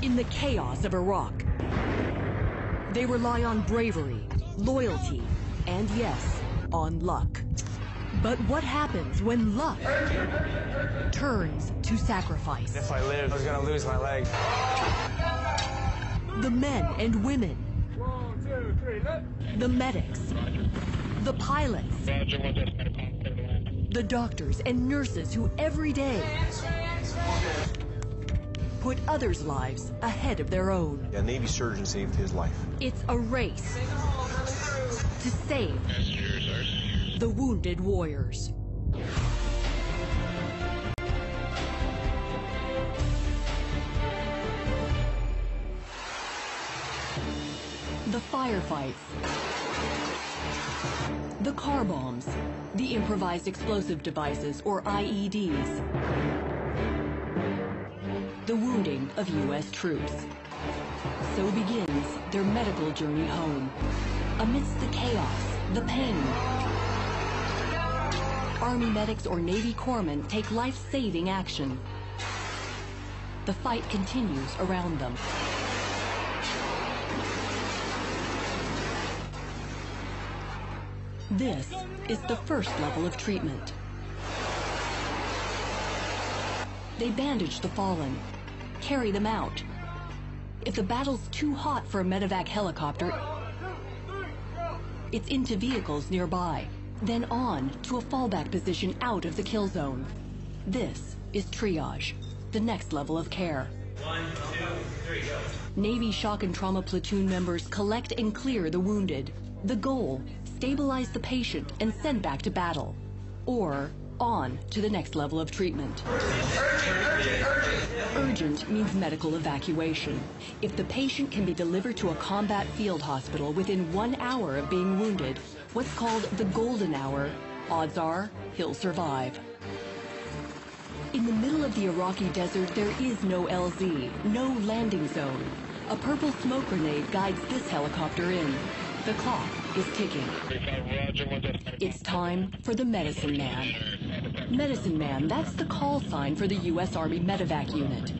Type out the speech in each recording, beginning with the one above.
in the chaos of Iraq. They rely on bravery, loyalty, and yes, on luck. But what happens when luck turns to sacrifice? If I lived, I was gonna lose my leg. The men and women, the medics, the pilots, the doctors and nurses who every day put others' lives ahead of their own. A Navy surgeon saved his life. It's a race to save the wounded warriors. The firefights, the car bombs, the improvised explosive devices, or IEDs, the wounding of U.S. troops. So begins their medical journey home. Amidst the chaos, the pain, Army medics or Navy corpsmen take life-saving action. The fight continues around them. This is the first level of treatment. They bandage the fallen, carry them out. If the battle's too hot for a medevac helicopter, it's into vehicles nearby, then on to a fallback position out of the kill zone. This is triage, the next level of care. 1, 2, 3, go. Navy shock and trauma platoon members collect and clear the wounded. The goal, stabilize the patient and send back to battle, or on to the next level of treatment. Urgent means medical evacuation. If the patient can be delivered to a combat field hospital within 1 hour of being wounded, what's called the golden hour, odds are he'll survive. In the middle of the Iraqi desert, there is no LZ, no landing zone. A purple smoke grenade guides this helicopter in. The clock is ticking. It's time for the Medicine Man. Medicine Man, that's the call sign for the U.S. Army Medevac unit.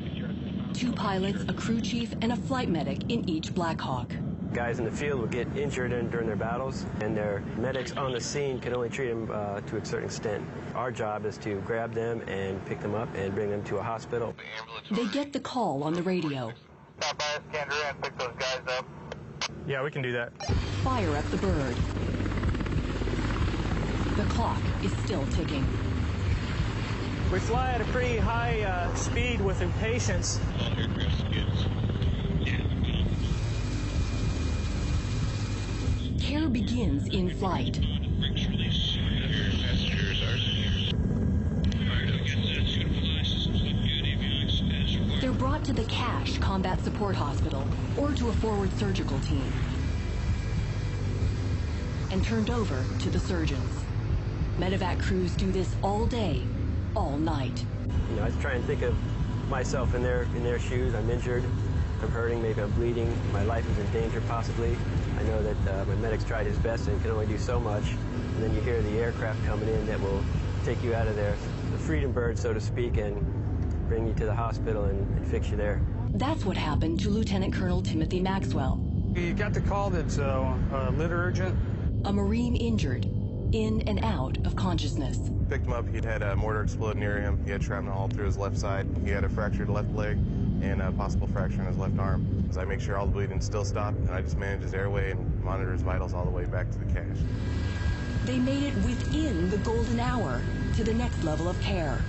2 pilots, a crew chief, and a flight medic in each Black Hawk. Guys in the field will get injured during their battles, and their medics on the scene can only treat them to a certain extent. Our job is to grab them and pick them up and bring them to a hospital. They get the call on the radio. Stop by Iskander and pick those guys up. Yeah, we can do that. Fire up the bird. The clock is still ticking. We fly at a pretty high speed with impatience. Care begins in flight. They're brought to the CASH Combat Support Hospital or to a forward surgical team and turned over to the surgeons. Medevac crews do this all day, all night. You know, I try and think of myself in their shoes. I'm injured, I'm hurting, maybe I'm bleeding, my life is in danger possibly. I know that my medic's tried his best and can only do so much. And then you hear the aircraft coming in that will take you out of there, the freedom bird, so to speak, and bring you to the hospital and fix you there. That's what happened to Lieutenant Colonel Timothy Maxwell. You got the call that's lit urgent. A Marine injured, in and out of consciousness. Picked him up, he'd had a mortar explode near him. He had shrapnel all through his left side. He had a fractured left leg and a possible fracture in his left arm. So I make sure all the bleeding still stopped, and I just manage his airway and monitor his vitals all the way back to the CASH. They made it within the golden hour to the next level of care.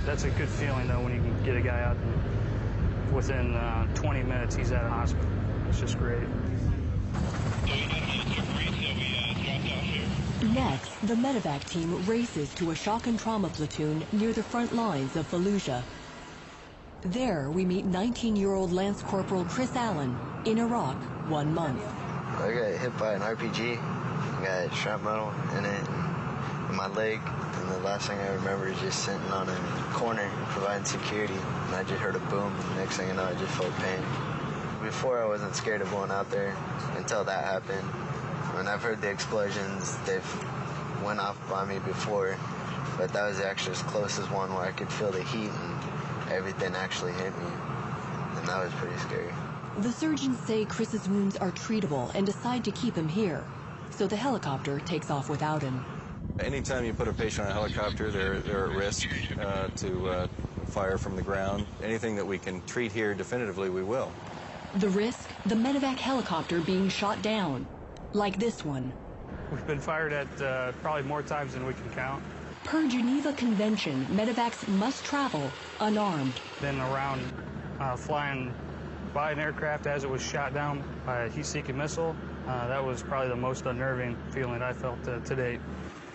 That's a good feeling, though, when you can get a guy out and within 20 minutes he's at a hospital. It's just great. Next, the medevac team races to a shock and trauma platoon near the front lines of Fallujah. There, we meet 19-year-old Lance Corporal Chris Allen in Iraq 1 month. I got hit by an RPG. I got shrapnel in it, in my leg, and the last thing I remember is just sitting on a corner providing security, and I just heard a boom, and the next thing I know, I just felt pain. Before, I wasn't scared of going out there until that happened. When I've heard the explosions, they've went off by me before, but that was actually as close as one where I could feel the heat and everything actually hit me. and that was pretty scary. The surgeons say Chris's wounds are treatable and decide to keep him here, so the helicopter takes off without him. Anytime you put a patient on a helicopter, they're at risk to fire from the ground. Anything that we can treat here definitively, we will. The risk? The medevac helicopter being shot down, like this one. We've been fired at probably more times than we can count. Per Geneva Convention, medevacs must travel unarmed. Been around flying by an aircraft as it was shot down by a heat-seeking missile. That was probably the most unnerving feeling I felt to date.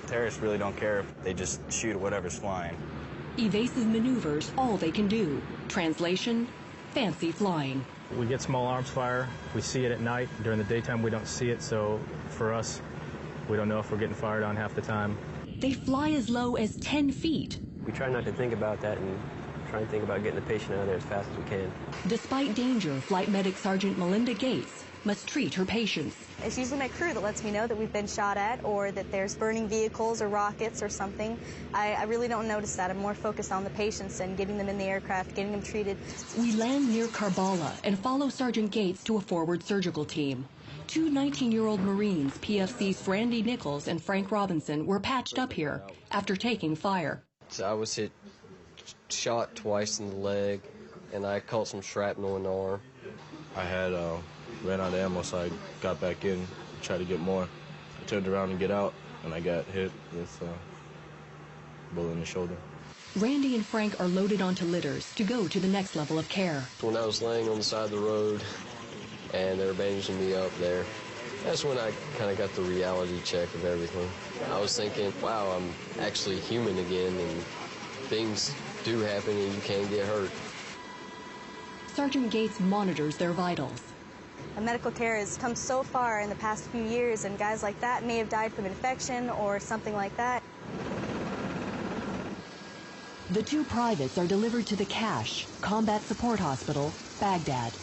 Terrorists really don't care if they just shoot at whatever's flying. Evasive maneuvers, all they can do. Translation, fancy flying. We get small arms fire. We see it at night. During the daytime, we don't see it, so for us, we don't know if we're getting fired on half the time. They fly as low as 10 feet. We try not to think about that and try and think about getting the patient out of there as fast as we can. Despite danger, Flight Medic Sergeant Melinda Gates must treat her patients. It's usually my crew that lets me know that we've been shot at or that there's burning vehicles or rockets or something. I really don't notice that. I'm more focused on the patients and getting them in the aircraft, getting them treated. We land near Karbala and follow Sergeant Gates to a forward surgical team. Two 19-year-old Marines, PFC's Randy Nichols and Frank Robinson, were patched up here after taking fire. I was shot twice in the leg, and I caught some shrapnel in the arm. I had ran out of ammo, so I got back in, tried to get more. I turned around and get out, and I got hit with a bullet in the shoulder. Randy and Frank are loaded onto litters to go to the next level of care. When I was laying on the side of the road and they were bandaging me up there, that's when I kind of got the reality check of everything. I was thinking, wow, I'm actually human again, and things do happen and you can get hurt. Sergeant Gates monitors their vitals. Medical care has come so far in the past few years, and guys like that may have died from infection or something like that. The two privates are delivered to the CASH, Combat Support Hospital, Baghdad.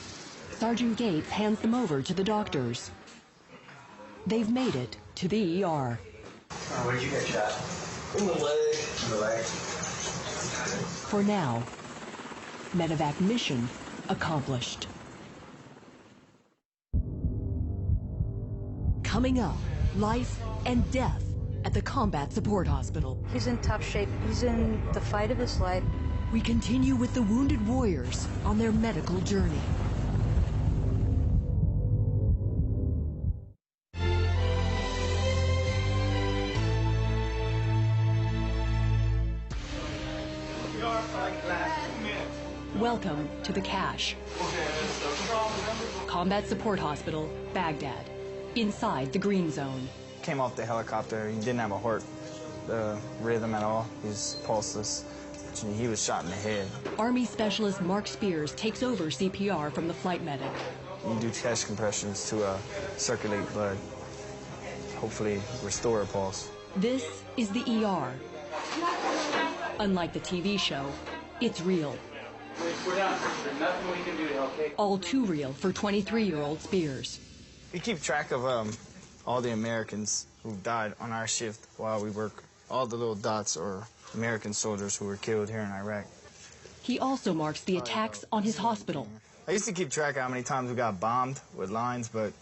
Sergeant Gates hands them over to the doctors. They've made it to the ER. Where'd you get shot? In the leg. In the leg. For now, medevac mission accomplished. Coming up, life and death at the Combat Support Hospital. He's in tough shape. He's in the fight of his life. We continue with the wounded warriors on their medical journey. Welcome to the CASH, Combat Support Hospital, Baghdad, inside the green zone. Came off the helicopter. He didn't have a heart rhythm at all. He was pulseless. He was shot in the head. Army Specialist Mark Spears takes over CPR from the flight medic. You do chest compressions to circulate blood, hopefully restore a pulse. This is the ER. Unlike the TV show, it's real. We're done. There's nothing we can do to help. All too real for 23-year-old Spears. We keep track of all the Americans who died on our shift while we work. All the little dots are American soldiers who were killed here in Iraq. He also marks the attacks on his hospital. I used to keep track of how many times we got bombed with lines, but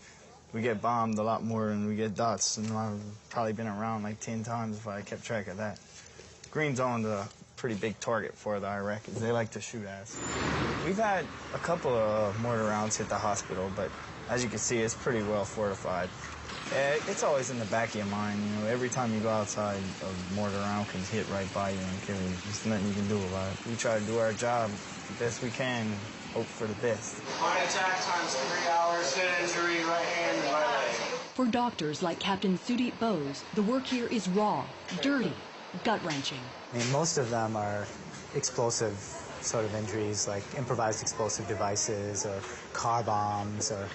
we get bombed a lot more than we get dots. And I've probably been around like 10 times if I kept track of that. Green zone's a pretty big target for the Iraqis. They like to shoot at us. We've had a couple of mortar rounds hit the hospital, but as you can see, it's pretty well fortified. It's always in the back of your mind, you know, every time you go outside, a mortar round can hit right by you and kill you. There's nothing you can do about it. We try to do our job the best we can and hope for the best. Heart attack times 3 hours, head injury, right hand and right leg. For doctors like Captain Sudeep Bose, the work here is raw, dirty, gut-wrenching. I mean, most of them are explosive sort of injuries, like improvised explosive devices or car bombs or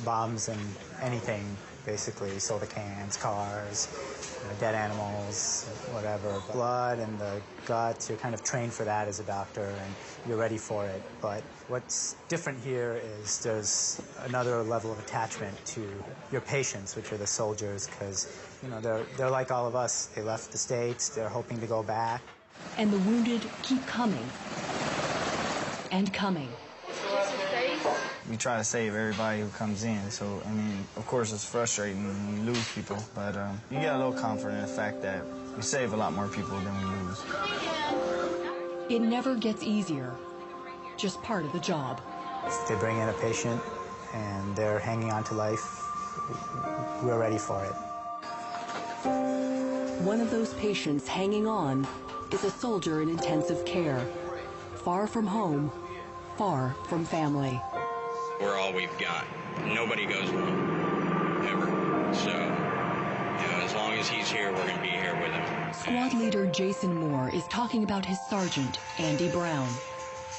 bombs in anything, basically, soda cans, cars, dead animals, whatever. Blood and the guts, you're kind of trained for that as a doctor and you're ready for it. But what's different here is there's another level of attachment to your patients, which are the soldiers, because, you know, they're like all of us. They left the States, they're hoping to go back. And the wounded keep coming and coming. we try to save everybody who comes in. So, I mean, of course it's frustrating when you lose people, but you get a little comfort in the fact that we save a lot more people than we lose. It never gets easier, just part of the job. They bring in a patient and they're hanging on to life. We're ready for it. One of those patients hanging on is a soldier in intensive care, far from home, far from family. We're all we've got. Nobody goes home, ever. So, as long as he's here, we're going to be here with him. Squad leader Jason Moore is talking about his sergeant, Andy Brown,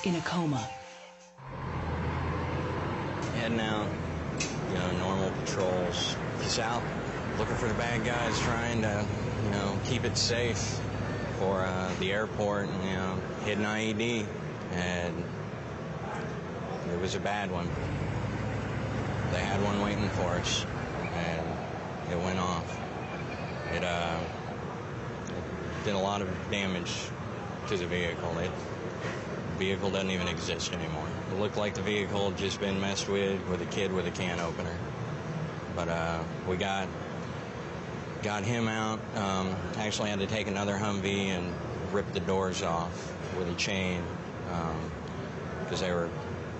in a coma. Heading out, normal patrols. He's out looking for the bad guys, trying to, keep it safe for the airport, and, hit an IED, and it was a bad one. They had one waiting for us, and it went off. It did a lot of damage to the vehicle. The vehicle doesn't even exist anymore. It looked like the vehicle had just been messed with a kid with a can opener. But we got him out. Actually had to take another Humvee and rip the doors off with a chain because they were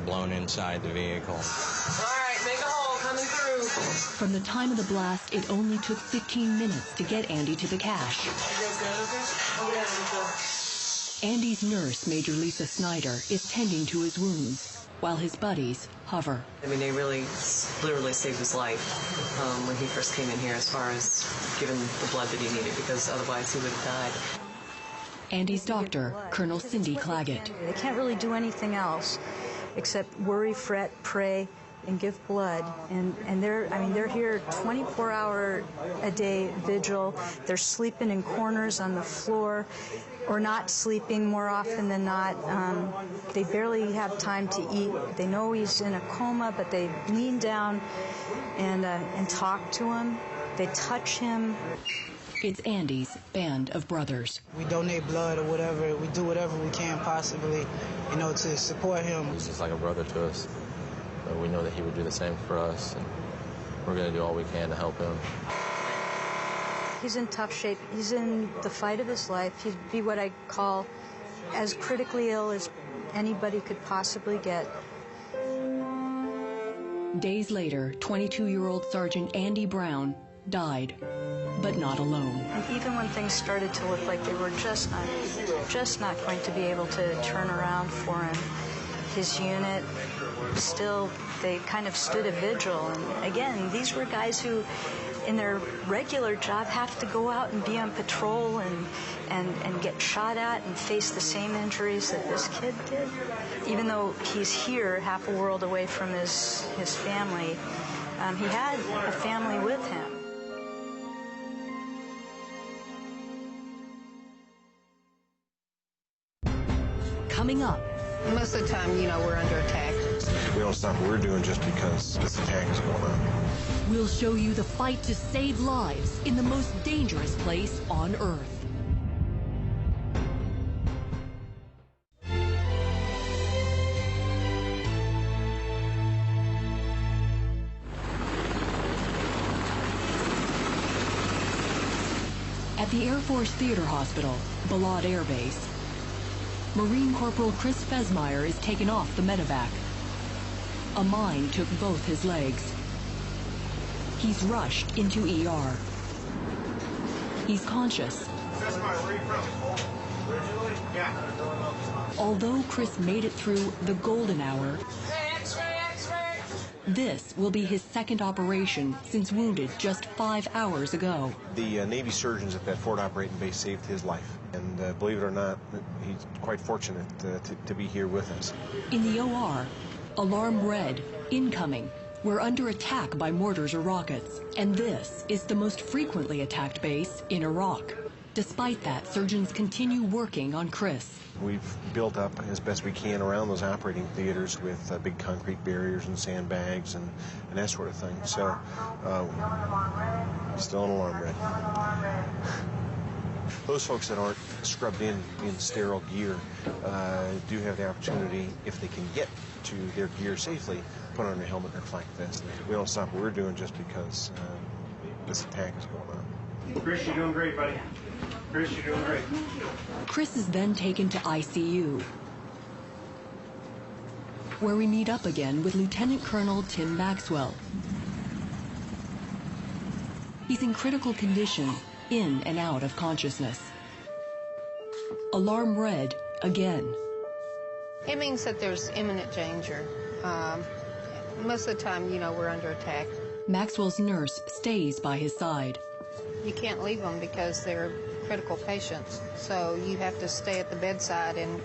blown inside the vehicle. All right, make a hole coming through. From the time of the blast, it only took 15 minutes to get Andy to the cache. Andy's nurse, Major Lisa Snyder, is tending to his wounds, while his buddies hover. I mean, they really literally saved his life when he first came in here, as far as giving the blood that he needed, because otherwise he would have died. Andy's doctor, Colonel Cindy Claggett. They can't really do anything else except worry, fret, pray, and give blood. And they're here 24-hour-a-day vigil. They're sleeping in corners on the floor, or not sleeping more often than not. They barely have time to eat. They know he's in a coma, but they lean down and talk to him. They touch him. It's Andy's band of brothers. We donate blood or whatever. We do whatever we can possibly, to support him. He's just like a brother to us. But we know that he would do the same for us, and we're going to do all we can to help him. He's in tough shape. He's in the fight of his life. He'd be what I call as critically ill as anybody could possibly get. Days later, 22-year-old Sergeant Andy Brown died, but not alone. And even when things started to look like they were just not going to be able to turn around for him, his unit still, they kind of stood a vigil. And again, these were guys who, in their regular job, have to go out and be on patrol and get shot at and face the same injuries that this kid did. Even though he's here, half a world away from his family, he had a family with him. Coming up. Most of the time, we're under attack. We don't stop what we're doing just because this attack is going on. We'll show you the fight to save lives in the most dangerous place on Earth. At the Air Force Theater Hospital, Balad Air Base, Marine Corporal Chris Fesmeyer is taken off the medevac. A mine took both his legs. He's rushed into ER. He's conscious. Although Chris made it through the golden hour, this will be his second operation since wounded just 5 hours ago. The Navy surgeons at that Fort Operating Base saved his life. And believe it or not, he's quite fortunate to be here with us. In the OR, alarm red, incoming. We're under attack by mortars or rockets. And this is the most frequently attacked base in Iraq. Despite that, surgeons continue working on Chris. We've built up as best we can around those operating theaters with big concrete barriers and sandbags and that sort of thing. So, still an alarm red. Those folks that aren't scrubbed in sterile gear do have the opportunity, if they can get to their gear safely, put on a helmet or flak vest. We don't stop what we're doing just because this attack is going on. Chris, you're doing great, buddy. Chris, you're doing great. Chris is then taken to ICU, where we meet up again with Lieutenant Colonel Tim Maxwell. He's in critical condition, in and out of consciousness. Alarm red again. It means that there's imminent danger. Most of the time, we're under attack. Maxwell's nurse stays by his side. You can't leave them because they're critical patients. So you have to stay at the bedside and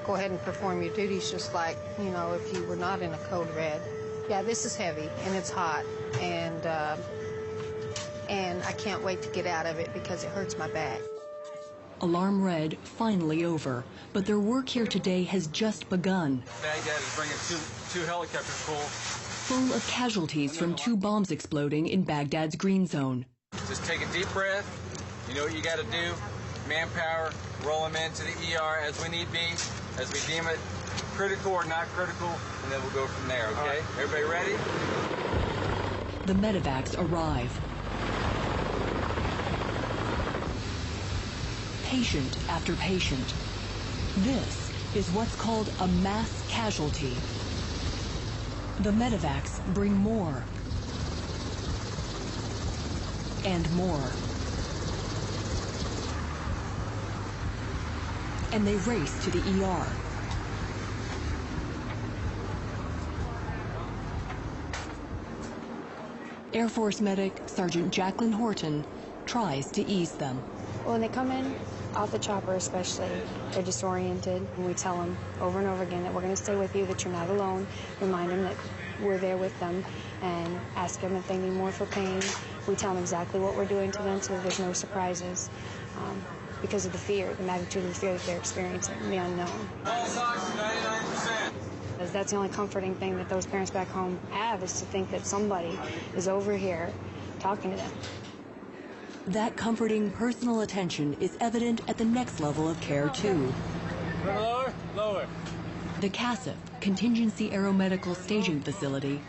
go ahead and perform your duties just like, if you were not in a code red. Yeah, this is heavy and it's hot, and I can't wait to get out of it because it hurts my back. Alarm red finally over, but their work here today has just begun. Baghdad is bringing two helicopters full of casualties from 2 bombs exploding in Baghdad's green zone. Just take a deep breath. You know what you got to do. Manpower, roll them into the ER as we need be, as we deem it critical or not critical, and then we'll go from there, okay? Right. Everybody ready? The medevacs arrive. Patient after patient. This is what's called a mass casualty. The medevacs bring more and more. And they race to the ER. Air Force medic Sergeant Jacqueline Horton tries to ease them. When they come in, off the chopper especially, they're disoriented. And we tell them over and over again that we're going to stay with you, that you're not alone. Remind them that we're there with them, and ask them if they need more for pain. We tell them exactly what we're doing to them so that there's no surprises. Because of the fear, the magnitude of the fear that they're experiencing, the unknown. That's the only comforting thing that those parents back home have, is to think that somebody is over here talking to them. That comforting personal attention is evident at the next level of care, too. Lower, lower. The CASIF, Contingency Aeromedical Staging Facility.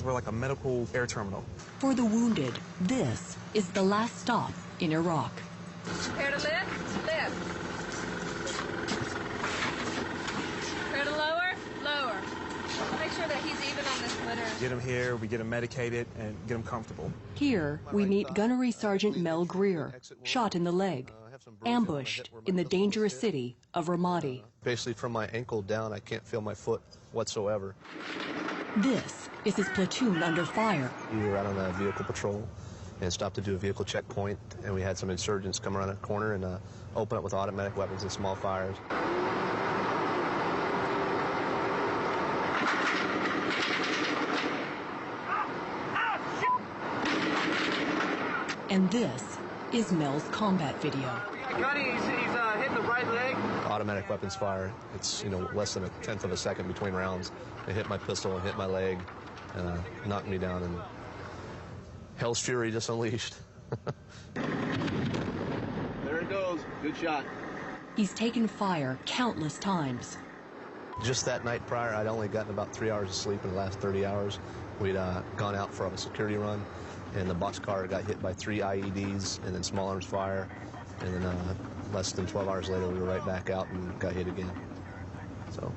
We're like a medical air terminal. For the wounded, this is the last stop in Iraq. Prepare to lift, lift. Prepare to lower, lower. Make sure that he's even on this litter. Get him here, we get him medicated, and get him comfortable. Here, we meet Gunnery Sergeant Mel Greer, shot in the leg, ambushed in the dangerous city of Ramadi. Basically, from my ankle down, I can't feel my foot whatsoever. This is his platoon under fire. We were out on a vehicle patrol and stopped to do a vehicle checkpoint, and we had some insurgents come around a corner and open up with automatic weapons and small fires. And this is Mel's combat video. Gunny, he's hitting the right leg. Automatic weapons fire. It's, less than 1/10 of a second between rounds. It hit my pistol and hit my leg and knocked me down, and hell's fury just unleashed. There it goes. Good shot. He's taken fire countless times. Just that night prior, I'd only gotten about 3 hours of sleep in the last 30 hours. We'd gone out for a security run, and the boxcar got hit by 3 IEDs and then small arms fire. And then less than 12 hours later, we were right back out and got hit again. So,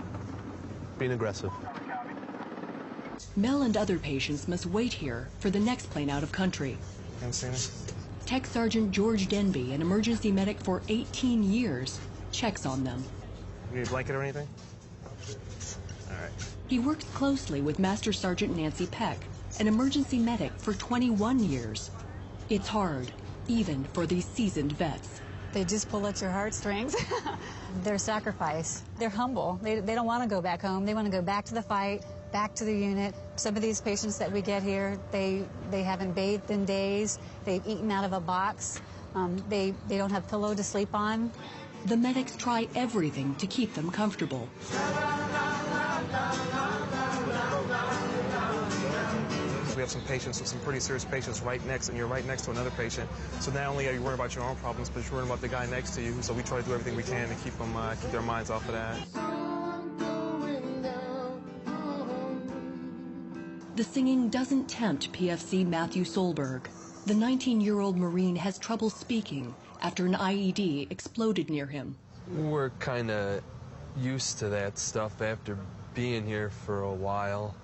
being aggressive. Mel and other patients must wait here for the next plane out of country. Tech Sergeant George Denby, an emergency medic for 18 years, checks on them. You need a blanket or anything? All right. He works closely with Master Sergeant Nancy Peck, an emergency medic for 21 years. It's hard, even for these seasoned vets. They just pull at your heartstrings. They're sacrifice. They're humble. They don't want to go back home. They want to go back to the fight, back to the unit. Some of these patients that we get here, they haven't bathed in days. They've eaten out of a box. They don't have pillow to sleep on. The medics try everything to keep them comfortable. We we have some patients, some pretty serious patients right next, and you're right next to another patient. So not only are you worried about your own problems, but you're worried about the guy next to you. So we try to do everything we can to keep them, keep their minds off of that. The singing doesn't tempt PFC Matthew Solberg. The 19-year-old Marine has trouble speaking after an IED exploded near him. We're kind of used to that stuff after being here for a while.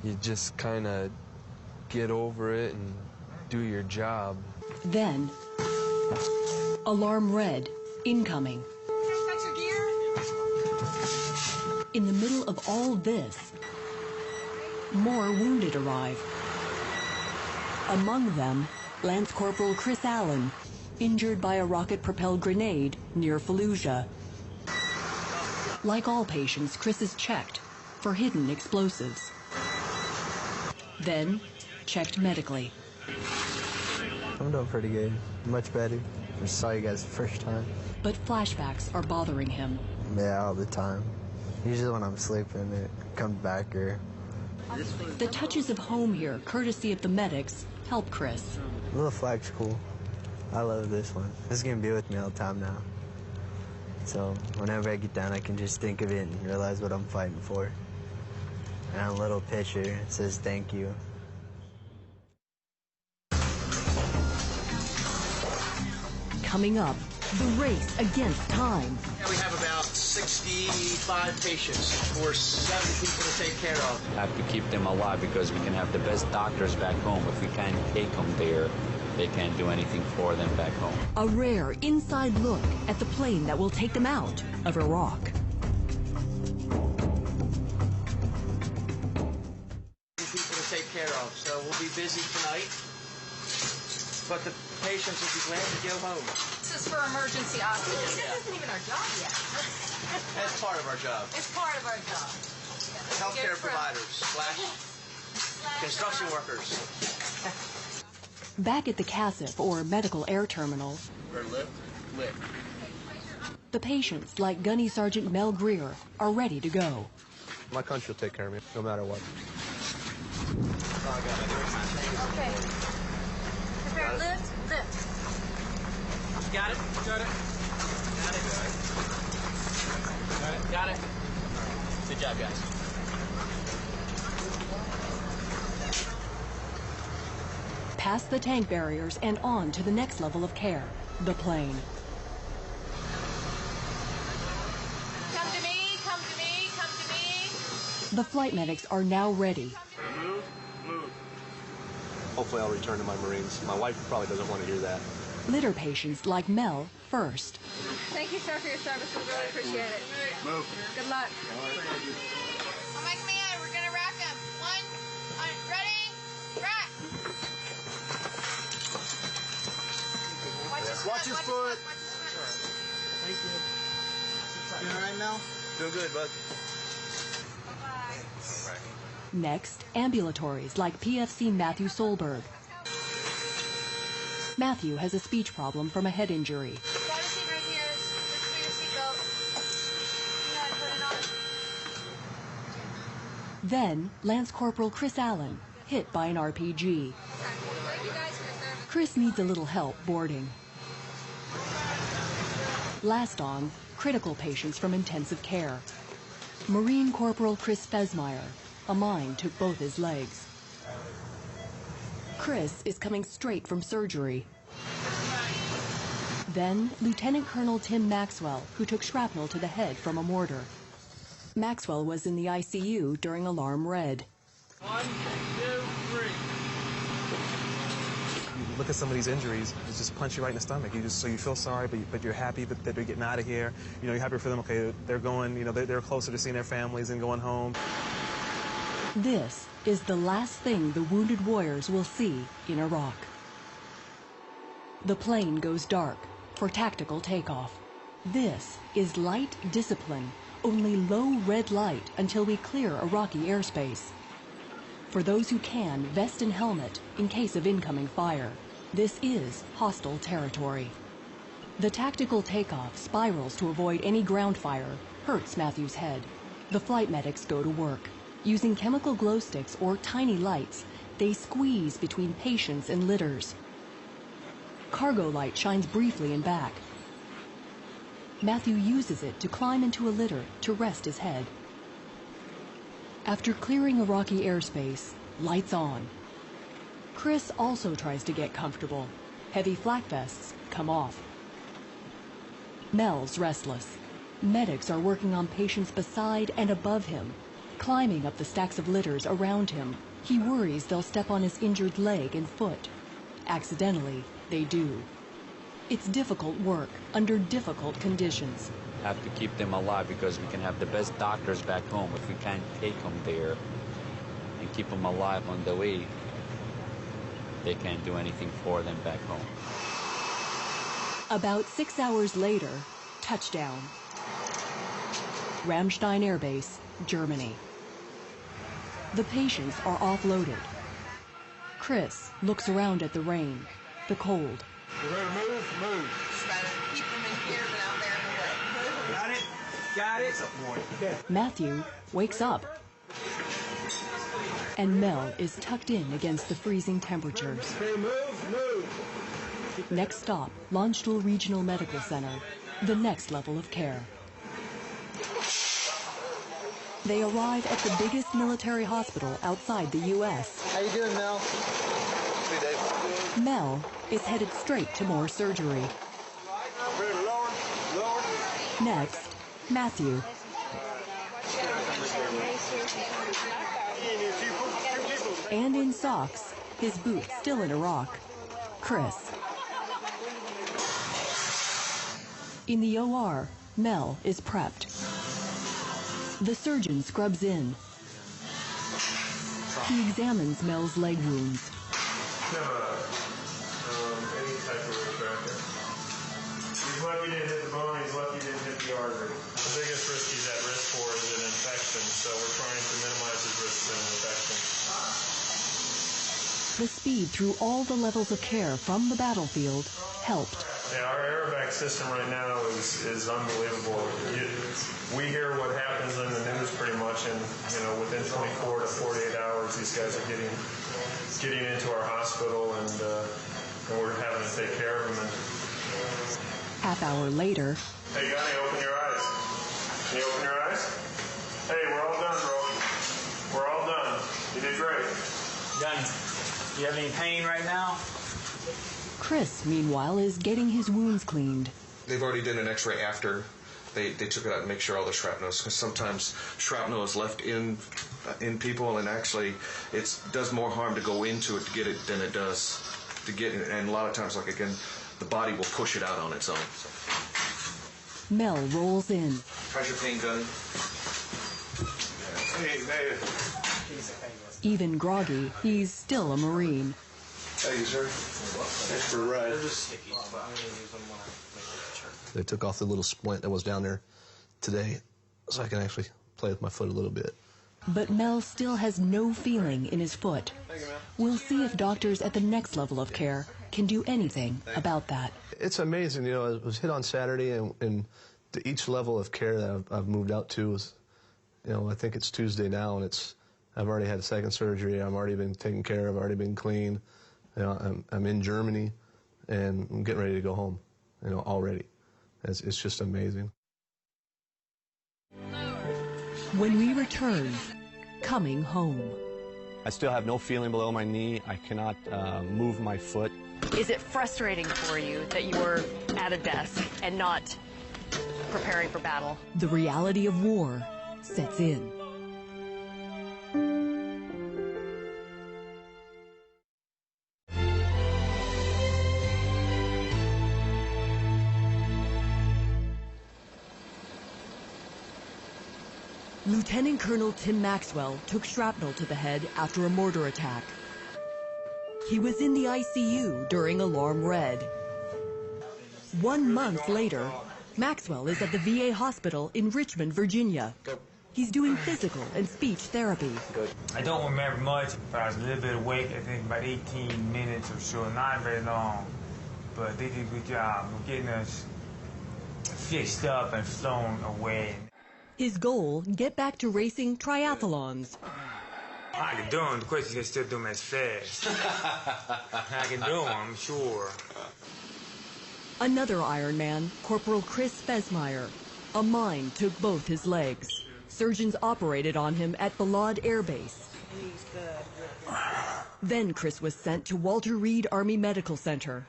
You just kind of get over it and do your job. Then, alarm red, incoming. In the middle of all this, more wounded arrive. Among them, Lance Corporal Chris Allen, injured by a rocket-propelled grenade near Fallujah. Like all patients, Chris is checked for hidden explosives. Then, checked medically. I'm doing pretty good. Much better. I saw you guys the first time. But flashbacks are bothering him. Yeah, all the time. Usually when I'm sleeping, it comes back or... The touches of home here, courtesy of the medics, help Chris. Little flag's cool. I love this one. This is going to be with me all the time now. So whenever I get down, I can just think of it and realize what I'm fighting for. And a little picture, it says thank you. Coming up, the race against time. We have about 65 patients for 7 people to take care of. Have to keep them alive because we can have the best doctors back home. If we can't take them there, they can't do anything for them back home. A rare inside look at the plane that will take them out of Iraq. People to take care of, so we'll be busy tonight. But the patients will be glad to go home. This is for emergency oxygen. This isn't even our job yet. That's part of our job. It's part of our job. Healthcare providers / construction workers. Back at the CASIF, or Medical Air Terminal, Lift. the patients, like Gunny Sergeant Mel Greer, are ready to go. My country will take care of me, no matter what. Okay. Prepare lift. Got it? Got it. Good job, guys. Past the tank barriers and on to the next level of care, the plane. Come to me. The flight medics are now ready. Move. Hopefully I'll return to my Marines. My wife probably doesn't want to hear that. Litter patients like Mel first. Thank you, sir, for your service. We really appreciate it. Move. Good luck. On my command, we're gonna rack them. Ready, rack. Watch his foot. Thank you. You all right, Mel? Doing good, bud. Next, ambulatories like PFC Matthew Solberg. Matthew has a speech problem from a head injury. Got a seat right here. Look for your seatbelt. You know how to put it on. Then, Lance Corporal Chris Allen, hit by an RPG. Chris needs a little help boarding. Last on, critical patients from intensive care. Marine Corporal Chris Fesmeyer, a mine took both his legs. Chris is coming straight from surgery. Then, Lieutenant Colonel Tim Maxwell, who took shrapnel to the head from a mortar. Maxwell was in the ICU during alarm red. 1, 2, 3. You look at some of these injuries, it just punch you right in the stomach. So you feel sorry, but you're happy that they're getting out of here. You know, you're happy for them. Okay, they're going. You know, they're closer to seeing their families and going home. This is the last thing the wounded warriors will see in Iraq. The plane goes dark for tactical takeoff. This is light discipline, only low red light until we clear Iraqi airspace. For those who can, vest and helmet in case of incoming fire. This is hostile territory. The tactical takeoff spirals to avoid any ground fire, hurts Matthew's head. The flight medics go to work. Using chemical glow sticks or tiny lights, they squeeze between patients and litters. Cargo light shines briefly in back. Matthew uses it to climb into a litter to rest his head. After clearing a rocky airspace, lights on. Chris also tries to get comfortable. Heavy flak vests come off. Mel's restless. Medics are working on patients beside and above him, climbing up the stacks of litters around him. He worries they'll step on his injured leg and foot. Accidentally, they do. It's difficult work under difficult conditions. Have to keep them alive because we can have the best doctors back home if we can't take them there and keep them alive on the way. They can't do anything for them back home. About 6 hours later, touchdown. Ramstein Air Base, Germany. The patients are offloaded. Chris looks around at the rain, the cold. You ready to move? Move. Keep them in here, but out there in the way. Got it? Got it? Matthew wakes up. And Mel is tucked in against the freezing temperatures. Okay, move. Next stop, Landstuhl Regional Medical Center, the next level of care. They arrive at the biggest military hospital outside the U.S. How you doing, Mel? Mel is headed straight to more surgery. Next, Matthew. And in socks, his boots still in Iraq, Chris. In the OR, Mel is prepped. The surgeon scrubs in. He examines Mel's leg wounds. Any type of risk factor. He's lucky he didn't hit the bone, he's lucky he didn't hit the artery. The biggest risk he's at risk for is an infection, so we're trying to minimize his risk of an infection. The speed through all the levels of care from the battlefield helped. Yeah, our aerovac system right now is unbelievable. We hear what happens in the news pretty much, and within 24 to 48 hours, these guys are getting into our hospital, and we're having to take care of them. Half hour later. Hey, Gunny, open your eyes. Can you open your eyes? Hey, we're all done, bro. We're all done. You did great. Gunny, you have any pain right now? Chris, meanwhile, is getting his wounds cleaned. They've already done an x-ray after they took it out and make sure all the shrapnel, because sometimes shrapnel is left in people, and actually it does more harm to go into it to get it than it does to get it. And a lot of times, like again, the body will push it out on its own. Mel rolls in. How's your pain, Gunny? Hey, baby. Even groggy, he's still a Marine. Thank you, sir. Thanks for a ride. They took off the little splint that was down there today, so I can actually play with my foot a little bit. But Mel still has no feeling in his foot. We'll see if doctors at the next level of care can do anything about that. It's amazing, I was hit on Saturday, and to each level of care that I've moved out to is, I think it's Tuesday now, and I've already had a second surgery. I've already been taken care of. I've already been clean. I'm in Germany, and I'm getting ready to go home. Already. It's just amazing. When we return, coming home. I still have no feeling below my knee. I cannot move my foot. Is it frustrating for you that you were at a desk and not preparing for battle? The reality of war sets in. Lieutenant Colonel Tim Maxwell took shrapnel to the head after a mortar attack. He was in the ICU during Alarm Red. 1 month later, Maxwell is at the VA hospital in Richmond, Virginia. He's doing physical and speech therapy. I don't remember much, but I was a little bit awake. I think about 18 minutes or so, not very long. But they did a good job of getting us fixed up and flown away. His goal, get back to racing triathlons. I can do them. The question is, they still do them as fast. I can do them, I'm sure. Another Ironman, Corporal Chris Fesmeyer. A mine took both his legs. Surgeons operated on him at Balad Air Base. Then Chris was sent to Walter Reed Army Medical Center.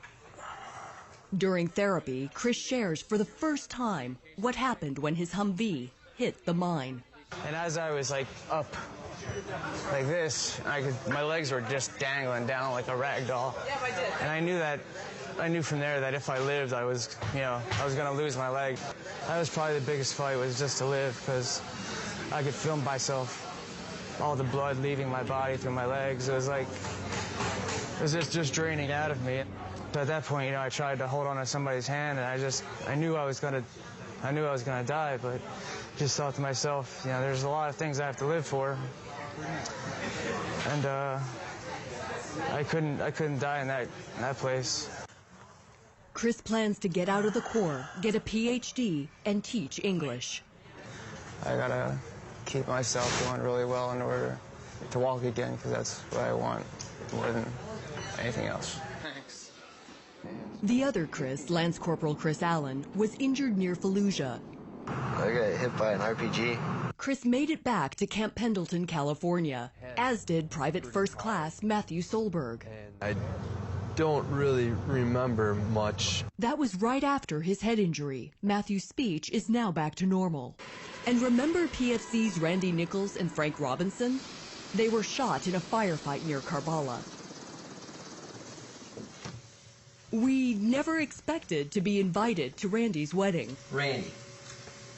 During therapy, Chris shares for the first time what happened when his Humvee hit the mine. And as I was like up like this, my legs were just dangling down like a rag doll. And I knew from there that if I lived, I was going to lose my leg. That was probably the biggest fight, was just to live, because I could feel myself, all the blood leaving my body through my legs. It was just draining out of me. But at that point, I tried to hold on to somebody's hand, and I knew I was gonna die, but just thought to myself, there's a lot of things I have to live for, and I couldn't die in that place. Chris plans to get out of the Corps, get a PhD, and teach English. I gotta keep myself doing really well in order to walk again, because that's what I want more than anything else. Thanks. The other Chris, Lance Corporal Chris Allen, was injured near Fallujah. I got hit by an RPG. Chris made it back to Camp Pendleton, California, as did Private First Class Matthew Solberg. I don't really remember much. That was right after his head injury. Matthew's speech is now back to normal. And remember PFC's Randy Nichols and Frank Robinson? They were shot in a firefight near Karbala. We never expected to be invited to Randy's wedding. Randy,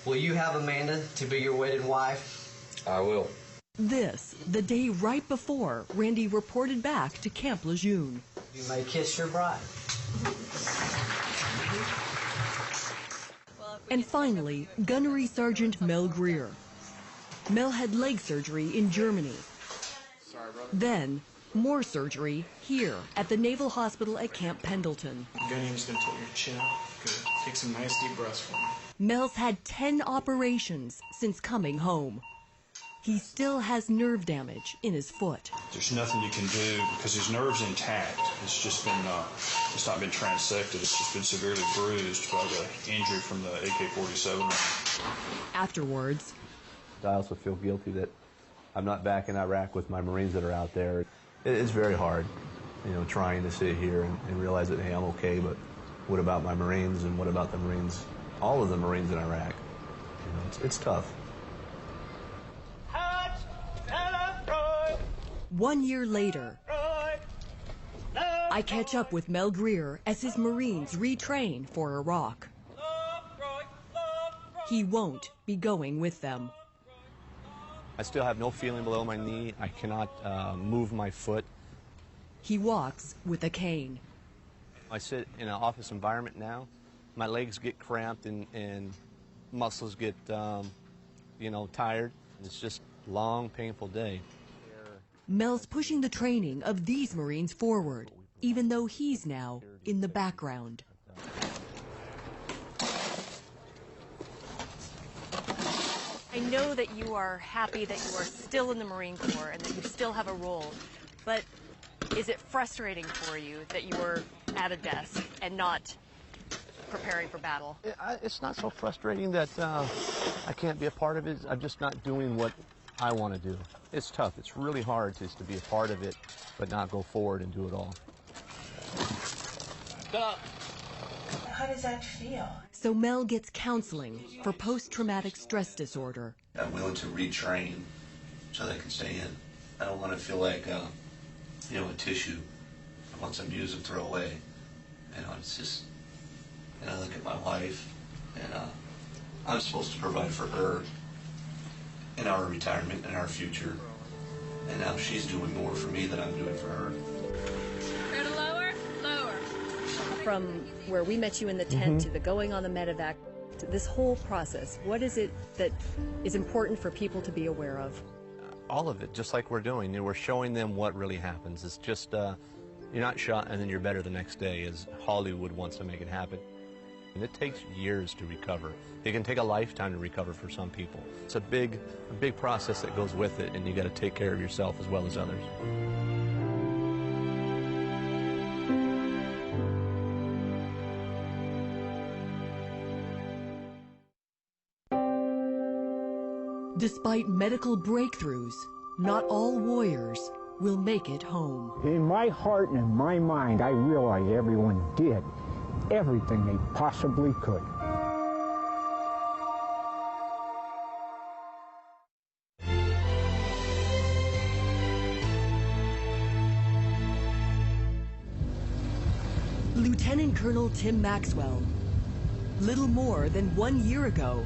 will you have Amanda to be your wedded wife? I will. This, the day right before Randy reported back to Camp Lejeune. You may kiss your bride. And finally, Gunnery Sergeant Mel Greer. Mel had leg surgery in Germany. Then, more surgery here at the Naval Hospital at Camp Pendleton. Gunny's gonna tilt your chin up. Good. Take some nice deep breaths for me. Mel's had 10 operations since coming home. He still has nerve damage in his foot. There's nothing you can do because his nerve's intact. It's just been, it's not been transected. It's just been severely bruised by the injury from the AK-47. Afterwards, I also feel guilty that I'm not back in Iraq with my Marines that are out there. It's very hard, trying to sit here and realize that, hey, I'm okay, but what about my Marines, and what about the Marines, all of the Marines in Iraq? It's tough. 1 year later, I catch up with Mel Greer as his Marines retrain for Iraq. He won't be going with them. I still have no feeling below my knee. I cannot move my foot. He walks with a cane. I sit in an office environment now. My legs get cramped and muscles get, tired. It's just a long, painful day. Mel's pushing the training of these Marines forward, even though he's now in the background. I know that you are happy that you are still in the Marine Corps and that you still have a role, but is it frustrating for you that you were at a desk and not preparing for battle? It's not so frustrating that I can't be a part of it. I'm just not doing what I want to do. It's tough. It's really hard to be a part of it, but not go forward and do it all. How does that feel? So Mel gets counseling for post-traumatic stress disorder. I'm willing to retrain so they can stay in. I don't want to feel like, a tissue. Once I'm used and throw away. It's just, I look at my wife, and I'm supposed to provide for her in our retirement and our future. And now she's doing more for me than I'm doing for her. Go to lower, lower. From where we met you in the tent to the going on the medevac, to this whole process, what is it that is important for people to be aware of? All of it, just like we're doing. We're showing them what really happens. It's just, you're not shot and then you're better the next day, as Hollywood wants to make it happen. And it takes years to recover. It can take a lifetime to recover for some people. It's a big process that goes with it, and you got to take care of yourself as well as others. Despite medical breakthroughs, not all warriors will make it home. In my heart and in my mind, I realize everyone did everything they possibly could. Lieutenant Colonel Tim Maxwell, little more than 1 year ago,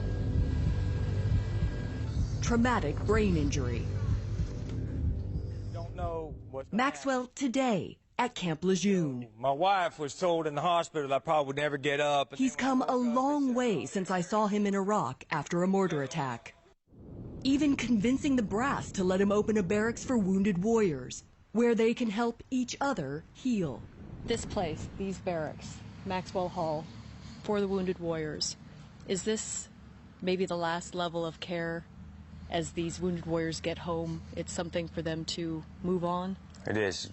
traumatic brain injury. Don't know what's Maxwell today at Camp Lejeune. My wife was told in the hospital I probably would never get up. He's come a long way since I saw him in Iraq after a mortar attack. Even convincing the brass to let him open a barracks for wounded warriors, where they can help each other heal. This place, these barracks, Maxwell Hall, for the wounded warriors, is this maybe the last level of care as these wounded warriors get home? It's something for them to move on? It is.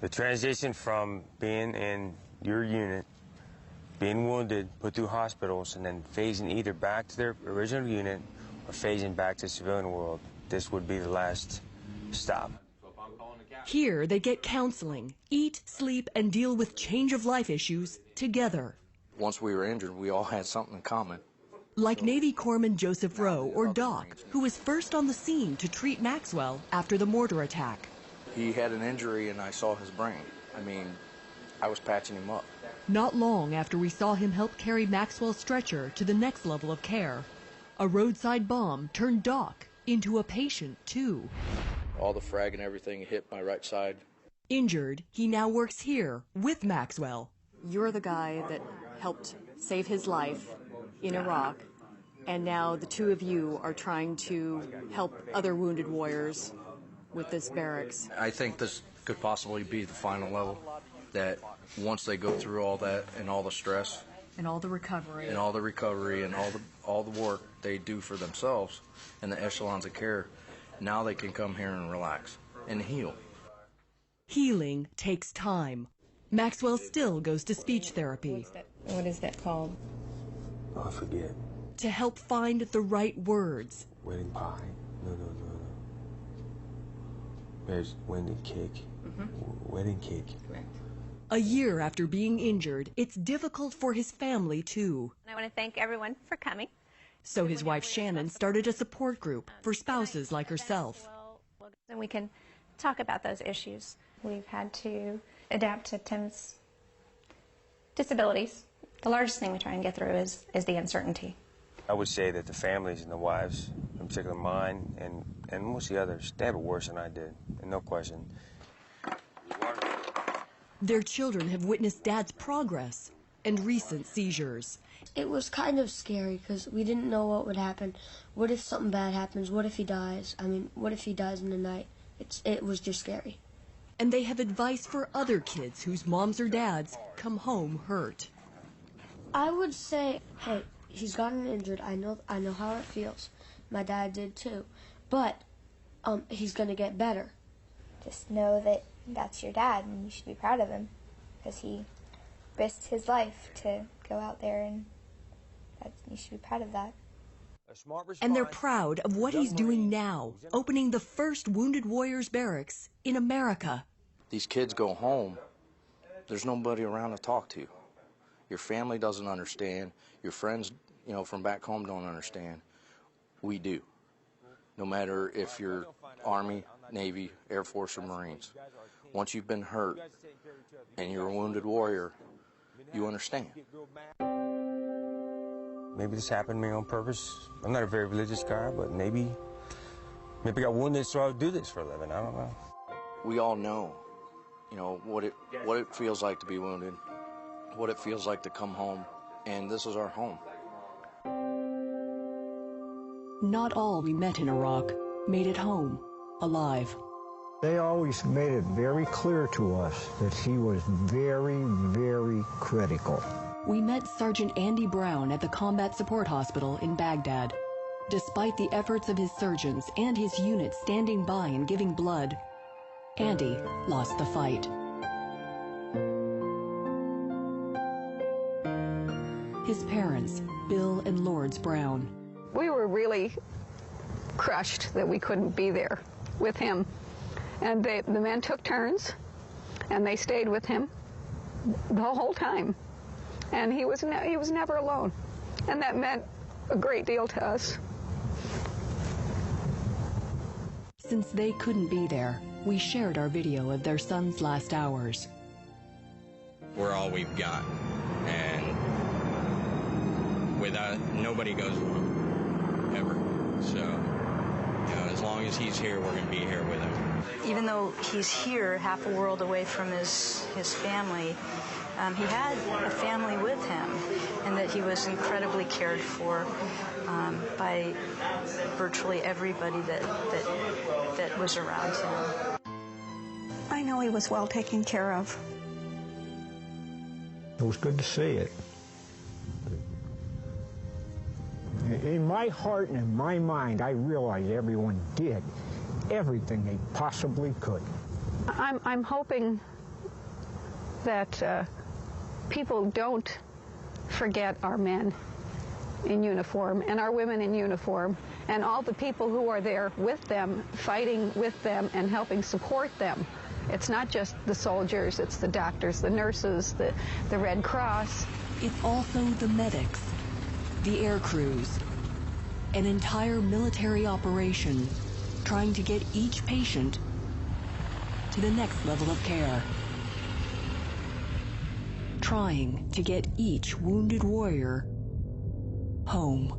The transition from being in your unit, being wounded, put through hospitals, and then phasing either back to their original unit or phasing back to the civilian world, this would be the last stop. Here they get counseling, eat, sleep, and deal with change-of-life issues together. Once we were injured, we all had something in common. Like Navy Corpsman Joseph Rowe, or Doc, who was first on the scene to treat Maxwell after the mortar attack. He had an injury and I saw his brain. I mean, I was patching him up. Not long after we saw him help carry Maxwell's stretcher to the next level of care, a roadside bomb turned Doc into a patient, too. All the frag and everything hit my right side. Injured, he now works here with Maxwell. You're the guy that helped save his life in Iraq, and now the two of you are trying to help other wounded warriors with this barracks. I think this could possibly be the final level, that once they go through all that and all the stress and all the recovery and all the work they do for themselves and the echelons of care, now they can come here and relax and heal. Healing takes time. Maxwell still goes to speech therapy. What is that called? Oh, I forget. To help find the right words. Wedding pie. No. There's wedding cake. Wedding cake. A year after being injured, it's difficult for his family, too. I want to thank everyone for coming. So his wife Shannon started a support group for spouses like herself. And we can talk about those issues. We've had to adapt to Tim's disabilities. The largest thing we try and get through is the uncertainty. I would say that the families and the wives, in particular mine and most of the others, they have it worse than I did, and no question. Their children have witnessed Dad's progress and recent seizures. It was kind of scary because we didn't know what would happen. What if something bad happens? What if he dies? I mean, what if he dies in the night? It was just scary. And they have advice for other kids whose moms or dads come home hurt. I would say, hey, he's gotten injured. I know how it feels. My dad did too. But he's going to get better. Just know that that's your dad and you should be proud of him because he risked his life to go out there, and you should be proud of that. And they're proud of what he's doing now, opening the first Wounded Warriors barracks in America. These kids go home, there's nobody around to talk to. Your family doesn't understand. Your friends, from back home don't understand. We do. No matter if you're Army, Navy, Air Force, or Marines. Once you've been hurt and you're a wounded warrior, you understand. Maybe this happened to me on purpose. I'm not a very religious guy, but maybe I got wounded so I would do this for a living. I don't know. We all know, what it feels like to be wounded, what it feels like to come home, and this is our home. Not all we met in Iraq made it home alive. They always made it very clear to us that he was very, very critical. We met Sergeant Andy Brown at the Combat Support Hospital in Baghdad. Despite the efforts of his surgeons and his unit standing by and giving blood, Andy lost the fight. His parents, Bill and Lourdes Brown. We were really crushed that we couldn't be there with him. And the men took turns, and they stayed with him the whole time. And he was never alone. And that meant a great deal to us. Since they couldn't be there, we shared our video of their son's last hours. We're all we've got, and without, nobody goes alone, ever. So, you know, as long as he's here, we're going to be here with him. Even though he's here, half a world away from his family, he had a family with him, and that he was incredibly cared for by virtually everybody that was around him. I know he was well taken care of. It was good to see it. In my heart and in my mind, I realize everyone did everything they possibly could. I'm hoping that people don't forget our men in uniform and our women in uniform and all the people who are there with them, fighting with them and helping support them. It's not just the soldiers, it's the doctors, the nurses, the Red Cross. It's also the medics, the air crews, an entire military operation trying to get each patient to the next level of care. Trying to get each wounded warrior home.